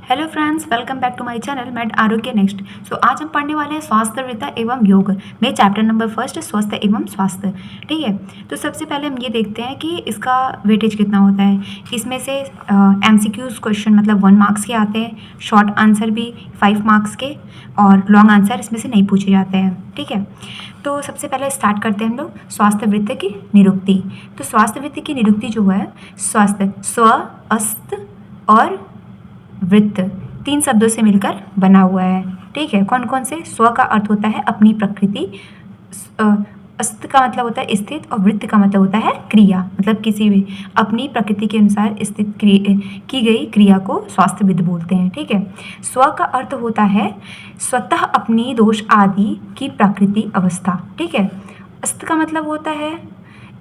Hello friends, welcome back to my channel med Arogya next. आज हम पढ़ने वाले हैं स्वास्थ्यवृत्ता एवं योग में चैप्टर नंबर फर्स्ट स्वस्थ एवं स्वास्थ्य। ठीक है, तो सबसे पहले हम ये देखते हैं कि इसका वेटेज कितना होता है। इसमें से एमसीक्यूज क्वेश्चन मतलब 1 मार्क्स के आते हैं, शॉर्ट आंसर भी 5 मार्क्स के, और लॉन्ग आंसर इसमें से नहीं पूछे जाते हैं। ठीक है, तो सबसे पहले स्टार्ट करते हैं हम लोग स्वास्थ्यवृत्त की निरुक्ति। तो स्वास्थ्यवृत्त की निरुक्ति जो है, स्वास्थ्य स्व, अस्त और वृत्त 3 शब्दों से मिलकर बना हुआ है। ठीक है, कौन कौन से? स्व का अर्थ होता है अपनी प्रकृति, अस्त का मतलब होता है स्थित, और वृत्त का मतलब होता है क्रिया, मतलब किसी भी अपनी प्रकृति के अनुसार स्थित की गई क्रिया को स्वास्थ्यविद बोलते हैं। ठीक है, स्व का अर्थ होता है स्वतः अपनी दोष आदि की प्राकृतिक अवस्था। ठीक है, अस्त का मतलब होता है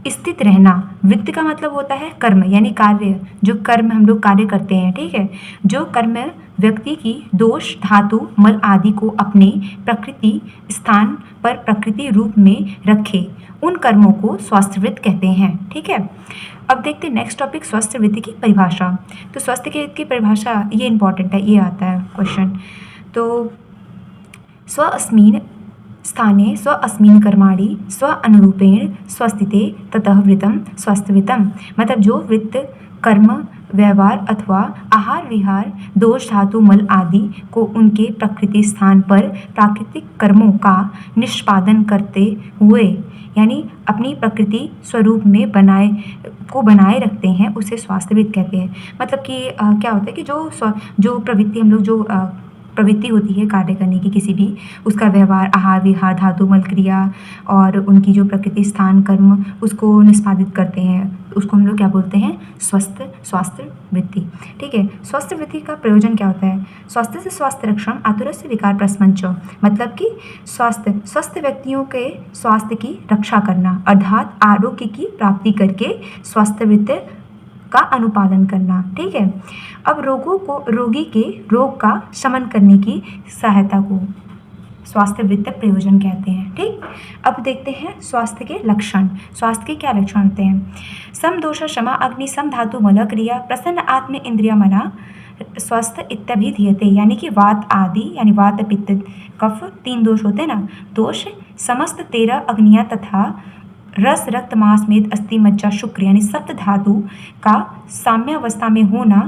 स्थित रहना, वृत्त का मतलब होता है कर्म यानी कार्य, जो कर्म हम लोग कार्य करते हैं। ठीक है, जो कर्म व्यक्ति की दोष, धातु, मल आदि को अपने प्रकृति स्थान पर प्रकृति रूप में रखे, उन कर्मों को स्वास्थ्यवृत्त कहते हैं। ठीक है, अब देखते हैं नेक्स्ट टॉपिक स्वास्थ्यवृत्त की परिभाषा। तो स्वास्थ्य की परिभाषा ये इंपॉर्टेंट है, ये आता है क्वेश्चन। तो स्व अस्मिन् स्थाने स्व अस्मिन् कर्माणि स्व अनुरूपेण स्वस्थिते ततः वृत्तं स्वास्थ्यवृत्तम्, मतलब जो वृत्त कर्म, व्यवहार अथवा आहार विहार, दोष, धातु, मल आदि को उनके प्रकृति स्थान पर प्राकृतिक कर्मों का निष्पादन करते हुए यानी अपनी प्रकृति स्वरूप में बनाए रखते हैं, उसे स्वास्थ्यविद कहते हैं। मतलब कि क्या होता है कि जो प्रवृत्ति हम लोग जो प्रवृत्ति होती है कार्य करने की किसी भी, उसका व्यवहार, आहार विहार, धातु मल क्रिया और उनकी जो प्रकृति स्थान कर्म उसको निष्पादित करते हैं, उसको हम लोग क्या बोलते हैं? स्वास्थ्य वृत्ति। ठीक है, स्वास्थ्य वृत्ति का प्रयोजन क्या होता है? स्वास्थ्य से स्वास्थ्य रक्षण आतुरस्य विकार प्रशमंच, मतलब कि स्वस्थ व्यक्तियों के स्वास्थ्य की रक्षा करना, अर्थात आरोग्य की प्राप्ति करके स्वास्थ्य वृत्ति का अनुपालन करना। ठीक है, अब रोगी के रोग का शमन करने की सहायता को स्वास्थ्य वृत्त प्रयोजन कहते हैं। ठीक, अब देखते हैं स्वास्थ्य के लक्षण। स्वास्थ्य के क्या लक्षण होते हैं? सम दोष क्षमा अग्नि सम धातु मल क्रिया प्रसन्न आत्म इंद्रिय मना स्वस्थ इत्यभिधीयते, यानी कि वात आदि यानी वात पित्त कफ 3 दोष होते हैं ना। दोष समस्त 13 अग्नियां तथा रस रक्त मांस मेद अस्थि मज्जा शुक्र यानी सप्त धातु का साम्यावस्था में होना,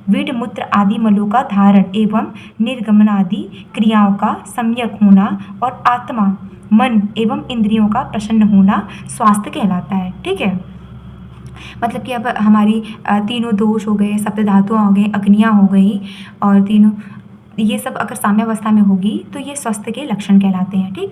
वीड मूत्र आदि मलों का धारण एवं निर्गमन आदि क्रियाओं का सम्यक होना, और आत्मा मन एवं इंद्रियों का प्रसन्न होना स्वास्थ्य कहलाता है। ठीक है, मतलब कि अब हमारी तीनों दोष हो गए, सप्त धातुआं हो गई, अग्नियां हो गई, और तीनों ये सब अगर साम्यावस्था में होगी तो ये स्वास्थ्य के लक्षण कहलाते हैं। ठीक।